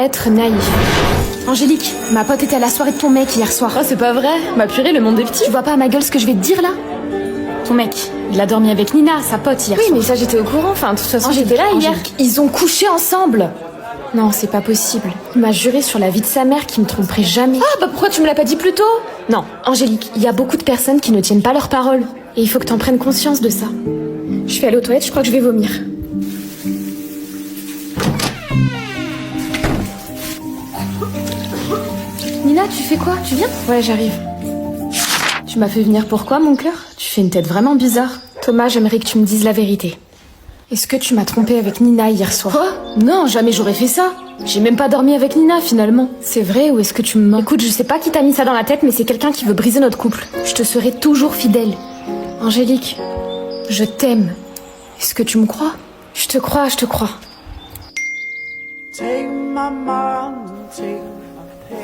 Être naïf. Angélique, ma pote était à la soirée de ton mec hier soir. Oh, c'est pas vrai. Ma purée, le monde est petit. Tu vois pas à ma gueule ce que je vais te dire là? Ton mec, il a dormi avec Nina, sa pote, hier soir. Oui, mais ça j'étais au courant, enfin, de toute façon Angélique, j'étais là hier. Angélique, ils ont couché ensemble. Non, c'est pas possible. Il m'a juré sur la vie de sa mère qu'il me tromperait jamais. Ah, bah pourquoi tu me l'as pas dit plus tôt? Non, Angélique, il y a beaucoup de personnes qui ne tiennent pas leurs paroles. Et il faut que t'en prennes conscience de ça. Je vais aller aux toilettes, je crois que je vais vomir. Nina, tu fais quoi? Tu viens? Ouais, j'arrive. Tu m'as fait venir pourquoi, mon cœur? Tu fais une tête vraiment bizarre. Thomas, j'aimerais que tu me dises la vérité. Est-ce que tu m'as trompé avec Nina hier soir? Quoi? Non, jamais j'aurais fait ça. J'ai même pas dormi avec Nina, finalement. C'est vrai ou est-ce que tu me mens? Écoute, je sais pas qui t'a mis ça dans la tête, mais c'est quelqu'un qui veut briser notre couple. Je te serai toujours fidèle. Angélique, je t'aime. Est-ce que tu me crois? Je te crois, je te crois. Take my mind, take my pain.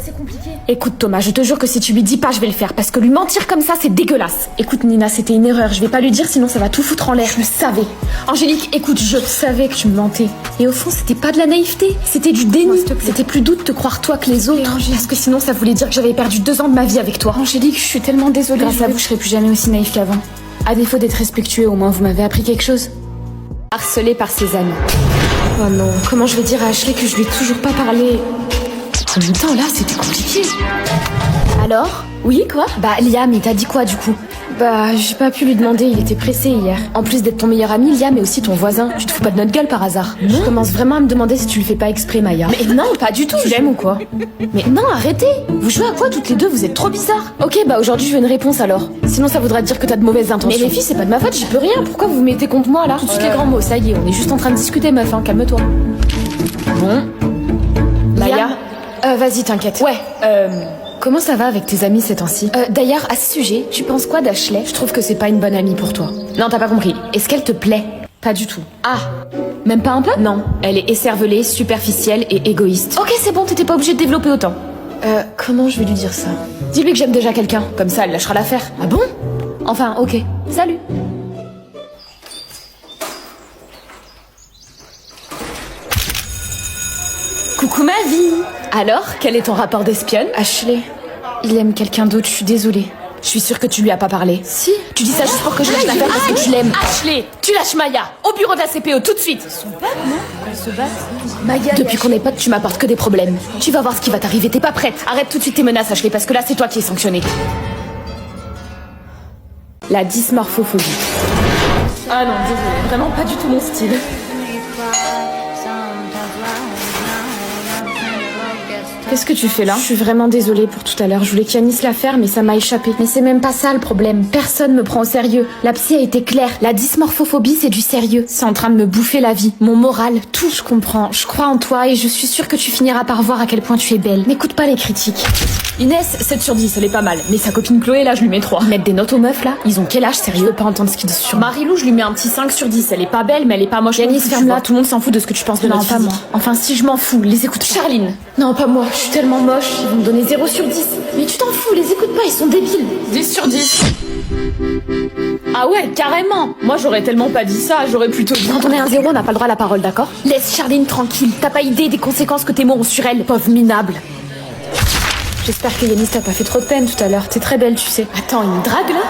C'est compliqué. Écoute Thomas, je te jure que si tu lui dis pas, je vais le faire. Parce que lui mentir comme ça, c'est dégueulasse. Écoute Nina, c'était une erreur. Je vais pas lui dire, sinon ça va tout foutre en l'air. Je le savais. Angélique, écoute, je savais que tu me mentais. Et au fond, c'était pas de la naïveté. C'était du déni. C'était plus doux de te croire toi que les autres. Parce que sinon, ça voulait dire que j'avais perdu 2 ans de ma vie avec toi. Angélique, je suis tellement désolée. Grâce à vous, je serai plus jamais aussi naïf qu'avant. À défaut d'être respectueux, au moins vous m'avez appris quelque chose. Harcelée par ses amis. Oh non, comment je vais dire à Ashley que je lui ai toujours pas parlé? En même temps, là, c'était compliqué. Alors? Oui, quoi? Bah, Liam, il t'a dit quoi, du coup? Bah, j'ai pas pu lui demander, il était pressé hier. En plus d'être ton meilleur ami, Liam est aussi ton voisin. Tu te fous pas de notre gueule par hasard? Non. Je commence vraiment à me demander si tu le fais pas exprès, Maya. Mais non, pas du tout. Tu l'aimes ou quoi? Mais non, arrêtez. Vous jouez à quoi toutes les deux? Vous êtes trop bizarres. Ok, bah aujourd'hui je veux une réponse alors. Sinon ça voudra dire que t'as de mauvaises intentions. Mais les filles, c'est pas de ma faute, j'y peux rien. Pourquoi vous vous mettez contre moi là? Tout de suite les grands mots, ça y est, on est juste en train de discuter, meuf, hein, calme-toi. Bon. Maya? Vas-y, t'inquiète. Ouais, comment ça va avec tes amis ces temps-ci? D'ailleurs, à ce sujet, tu penses quoi d'Ashley? Je trouve que c'est pas une bonne amie pour toi. Non, t'as pas compris. Est-ce qu'elle te plaît? Pas du tout. Ah, même pas un peu? Non, elle est écervelée, superficielle et égoïste. Ok, c'est bon, t'étais pas obligée de développer autant. Comment je vais lui dire ça? Dis-lui que j'aime déjà quelqu'un, comme ça elle lâchera l'affaire. Ah bon? Enfin, ok. Salut. Coucou ma vie. Alors, quel est ton rapport d'espionne? Ashley, il aime quelqu'un d'autre, je suis désolée. Je suis sûre que tu lui as pas parlé. Si. Tu dis ça juste pour que je lâche l'affaire parce que tu l'aimes. Ashley, tu lâches Maya, au bureau de la CPE tout de suite. Ils sont pas, non? Elles se battent. Maya, depuis qu'on est potes, tu m'apportes que des problèmes. Tu vas voir ce qui va t'arriver, t'es pas prête. Arrête tout de suite tes menaces, Ashley, parce que là c'est toi qui es sanctionnée. La dysmorphophobie. Ah non, désolée, vraiment pas du tout mon style. Qu'est-ce que tu fais là? Je suis vraiment désolée pour tout à l'heure. Je voulais qu'Yanis la faire, mais ça m'a échappé. Mais c'est même pas ça le problème. Personne me prend au sérieux. La psy a été claire. La dysmorphophobie, c'est du sérieux. C'est en train de me bouffer la vie, mon moral, tout. Je comprends. Je crois en toi et je suis sûre que tu finiras par voir à quel point tu es belle. N'écoute pas les critiques. Inès, 7 sur 10, elle est pas mal. Mais sa copine Chloé, là, je lui mets 3. Ils mettent des notes aux meufs là? Ils ont quel âge, Je sérieux? veux pas entendre ce qu'ils disent sur Marilou, je lui mets un petit 5 sur 10. Elle est pas belle, mais elle est pas moche. Yanis, ferme-la, tout le monde s'en fout de ce que tu penses de Non, notre pas physique. moi. Enfin, si je m'en fous, les écoute. Charline. Non, pas moi. Je suis tellement moche. Ils vont me donner 0 sur 10. Mais tu t'en fous, les écoute pas, ils sont débiles. 10 sur 10. Ah ouais, carrément. Moi, j'aurais tellement pas dit ça, j'aurais plutôt dit... Quand on est un 0, on n'a pas le droit à la parole, d'accord? Laisse Charline tranquille. T'as pas idée des conséquences que tes mots ont sur elle, pauvre minable. J'espère que Yanis t'a pas fait trop de peine tout à l'heure. T'es très belle, tu sais. Attends, il me drague là?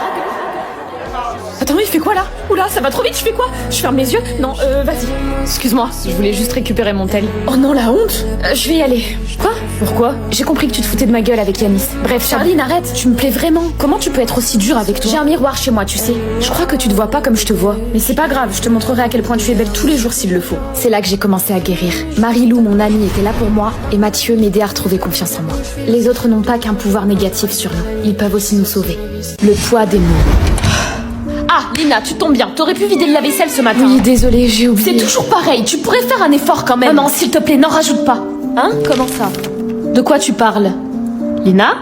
Attends, il fait quoi là? Oula, ça va trop vite, je fais quoi? Je ferme les yeux? Non, vas-y. Excuse-moi, je voulais juste récupérer mon tel. Oh non, la honte. Je vais y aller. Quoi? Pourquoi? J'ai compris que tu te foutais de ma gueule avec Yanis. Bref, Charline, arrête. Tu me plais vraiment. Comment tu peux être aussi dure avec toi? J'ai un miroir chez moi, tu sais. Je crois que tu te vois pas comme je te vois. Mais c'est pas grave, je te montrerai à quel point tu es belle tous les jours s'il le faut. C'est là que j'ai commencé à guérir. Marilou, mon amie, était là pour moi et Mathieu m'aidait à retrouver confiance en moi. Les autres n'ont pas qu'un pouvoir négatif sur nous. Ils peuvent aussi nous sauver. Le poids des mots. Ah, Lina, tu tombes bien. T'aurais pu vider le lave-vaisselle ce matin. Oui, désolée, j'ai oublié. C'est toujours pareil, tu pourrais faire un effort quand même. Non, s'il te plaît, n'en rajoute pas. Hein? Comment ça? De quoi tu parles? Lina?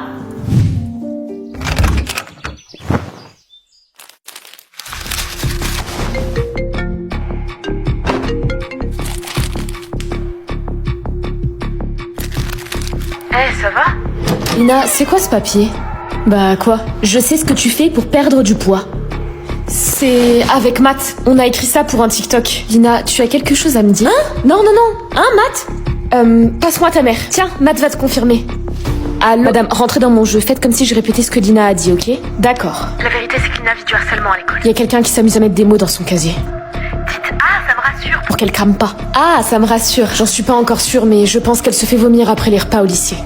Ça va? Lina, c'est quoi ce papier? Bah quoi? Je sais ce que tu fais pour perdre du poids. C'est avec Matt. On a écrit ça pour un TikTok. Lina, tu as quelque chose à me dire? Hein? Non, non, non. Hein, Matt? Passe-moi ta mère. Tiens, Matt va te confirmer. Allô? Madame, rentrez dans mon jeu. Faites comme si je répétais ce que Lina a dit, ok? D'accord. La vérité, c'est qu'il vit du harcèlement à l'école. Il y a quelqu'un qui s'amuse à mettre des mots dans son casier. Dites, ah, ça me rassure. Pour qu'elle crame pas. Ah, ça me rassure. J'en suis pas encore sûre, mais je pense qu'elle se fait vomir après les repas au lycée.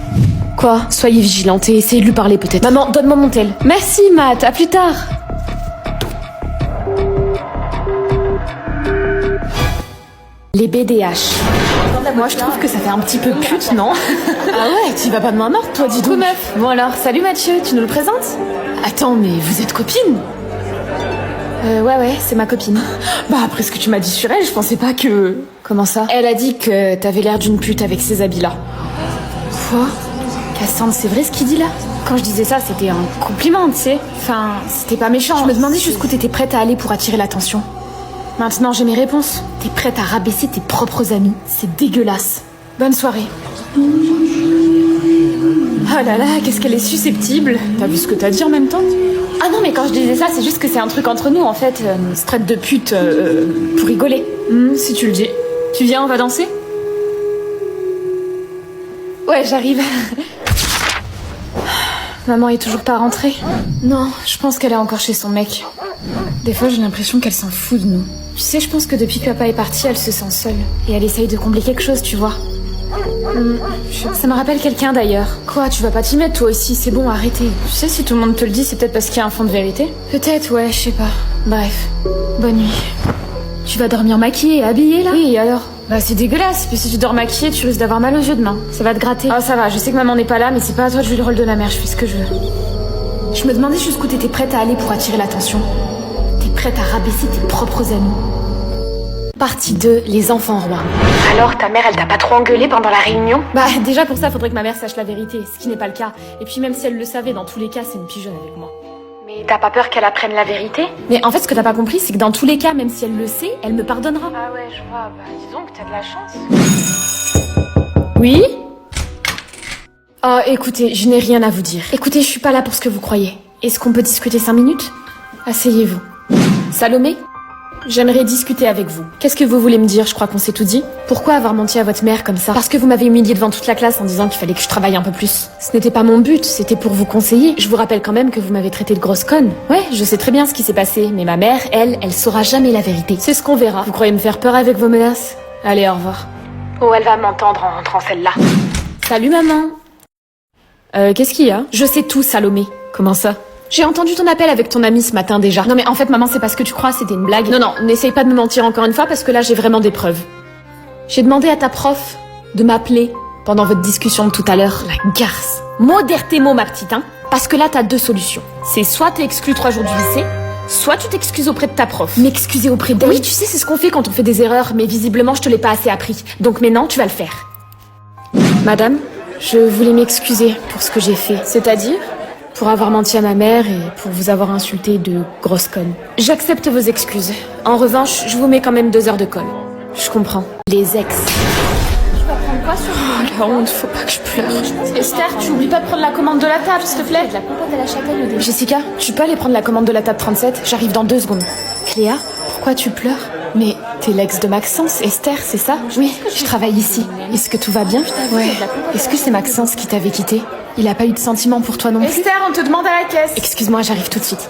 Quoi? Soyez vigilante et essayez de lui parler peut-être. Maman, donne-moi mon tel. Merci, Matt. À plus tard. Les BDH. Moi, je trouve que ça fait un petit peu pute, non? Ah ouais, tu vas pas de main morte, toi, dis donc. Meuf. Bon alors, salut Mathieu, tu nous le présentes? Attends, mais vous êtes copines? Ouais, c'est ma copine. Bah, après ce que tu m'as dit sur elle, je pensais pas que... Comment ça? Elle a dit que t'avais l'air d'une pute avec ces habits-là. Quoi? Cassandre, c'est vrai ce qu'il dit là? Quand je disais ça, c'était un compliment, tu sais. Enfin, c'était pas méchant. Je me demandais jusqu'où t'étais prête à aller pour attirer l'attention. Maintenant, j'ai mes réponses. T'es prête à rabaisser tes propres amis. C'est dégueulasse. Bonne soirée. Oh là là, qu'est-ce qu'elle est susceptible. T'as vu ce que t'as dit en même temps? Ah non, mais quand je disais ça, c'est juste que c'est un truc entre nous, en fait. On se traite de pute pour rigoler. Si tu le dis. Tu viens, on va danser? Ouais, j'arrive. Maman est toujours pas rentrée? Non, je pense qu'elle est encore chez son mec. Des fois, j'ai l'impression qu'elle s'en fout de nous. Tu sais, je pense que depuis que papa est parti, elle se sent seule. Et elle essaye de combler quelque chose, tu vois. Ça me rappelle quelqu'un d'ailleurs. Quoi, tu vas pas t'y mettre toi aussi, c'est bon, arrêtez. Tu sais, si tout le monde te le dit, c'est peut-être parce qu'il y a un fond de vérité. Peut-être, ouais, je sais pas. Bref, bonne nuit. Tu vas dormir maquillée et habillée là? Oui, alors? Bah c'est dégueulasse, puis si tu dors maquillée, tu risques d'avoir mal aux yeux demain. Ça va te gratter. Ah ça va, je sais que maman n'est pas là, mais c'est pas à toi de jouer le rôle de la mère, je fais ce que je veux. Je me demandais jusqu'où t'étais prête à aller pour attirer l'attention. T'es prête à rabaisser tes propres amis. Partie 2, les enfants rois. Alors, ta mère, elle t'a pas trop engueulé pendant la réunion? Bah déjà pour ça, faudrait que ma mère sache la vérité, ce qui n'est pas le cas. Et puis même si elle le savait, dans tous les cas, c'est une pigeonne avec moi. Mais t'as pas peur qu'elle apprenne la vérité? Mais en fait, ce que t'as pas compris, c'est que dans tous les cas, même si elle le sait, elle me pardonnera. Ah ouais, je vois, bah disons que t'as de la chance. Oui? Oh, écoutez, je n'ai rien à vous dire. Écoutez, je suis pas là pour ce que vous croyez. Est-ce qu'on peut discuter 5 minutes? Asseyez-vous. Salomé? J'aimerais discuter avec vous. Qu'est-ce que vous voulez me dire? Je crois qu'on s'est tout dit. Pourquoi avoir menti à votre mère comme ça? Parce que vous m'avez humilié devant toute la classe en disant qu'il fallait que je travaille un peu plus. Ce n'était pas mon but, c'était pour vous conseiller. Je vous rappelle quand même que vous m'avez traité de grosse conne. Ouais, je sais très bien ce qui s'est passé, mais ma mère, elle saura jamais la vérité. C'est ce qu'on verra. Vous croyez me faire peur avec vos menaces? Allez, au revoir. Oh, elle va m'entendre en rentrant celle-là. Salut maman. Qu'est-ce qu'il y a? Je sais tout, Salomé. Comment ça? J'ai entendu ton appel avec ton ami ce matin déjà. Non mais en fait maman, c'est pas ce que tu crois, c'était une blague. Non, n'essaye pas de me mentir encore une fois parce que là j'ai vraiment des preuves. J'ai demandé à ta prof de m'appeler pendant votre discussion de tout à l'heure. La garce. Modère tes mots ma petite, hein. Parce que là t'as 2 solutions. C'est soit t'es exclu 3 jours du lycée, soit tu t'excuses auprès de ta prof. M'excuser auprès d'elle? Oui, tu sais, c'est ce qu'on fait quand on fait des erreurs, mais visiblement je te l'ai pas assez appris. Donc maintenant tu vas le faire. Madame, je voulais m'excuser pour ce que j'ai fait. C'est-à-dire? Pour avoir menti à ma mère et pour vous avoir insulté de grosse conne. J'accepte vos excuses. En revanche, je vous mets quand même 2 heures de colle. Je comprends. Les ex. Tu vas prendre quoi sur Oh, la honte, faut pas que je pleure. Esther, tu oublies pas de prendre la commande de la table, s'il te plaît. De la compote à la châtaigne. Jessica, tu peux aller prendre la commande de la table 37? J'arrive dans 2 secondes. Cléa, pourquoi tu pleures? Mais t'es l'ex de Maxence, Esther, c'est ça? Oui, je travaille ici. Est-ce que tout va bien? Ouais. Est-ce que c'est Maxence qui t'avait quitté? Il a pas eu de sentiments pour toi non plus? Esther, on te demande à la caisse. Excuse-moi, j'arrive tout de suite.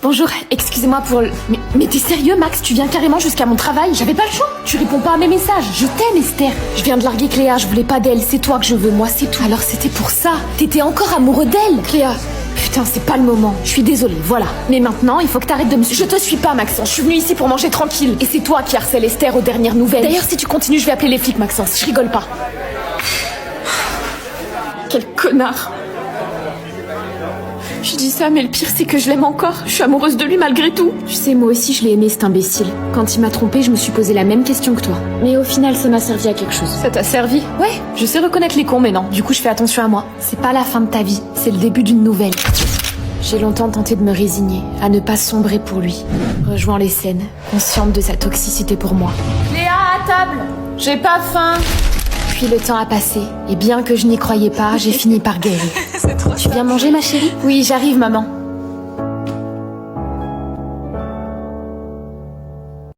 Bonjour, excusez-moi pour le... Mais t'es sérieux, Max? Tu viens carrément jusqu'à mon travail? J'avais pas le choix. Tu réponds pas à mes messages. Je t'aime, Esther. Je viens de larguer Cléa, je voulais pas d'elle. C'est toi que je veux, moi, c'est tout. Alors c'était pour ça. T'étais encore amoureux d'elle? Cléa, putain, c'est pas le moment. Je suis désolée, voilà. Mais maintenant, il faut que t'arrêtes de me... Je te suis pas, Maxence. Je suis venue ici pour manger tranquille. Et c'est toi qui harcèle Esther aux dernières nouvelles. D'ailleurs, si tu continues, je vais appeler les flics, Maxence. Je rigole pas. Quel connard. Je dis ça, mais le pire, c'est que je l'aime encore. Je suis amoureuse de lui malgré tout. Tu sais, moi aussi, je l'ai aimé, cet imbécile. Quand il m'a trompée, je me suis posé la même question que toi. Mais au final, ça m'a servi à quelque chose. Ça t'a servi? Ouais, je sais reconnaître les cons, mais non. Du coup, je fais attention à moi. C'est pas la fin de ta vie, c'est le début d'une nouvelle. J'ai longtemps tenté de me résigner, à ne pas sombrer pour lui. Rejoins les scènes, consciente de sa toxicité pour moi. Léa, à table! J'ai pas faim! Puis le temps a passé, et bien que je n'y croyais pas, j'ai fini par guérir. Tu viens manger, ma chérie? Oui, j'arrive, maman.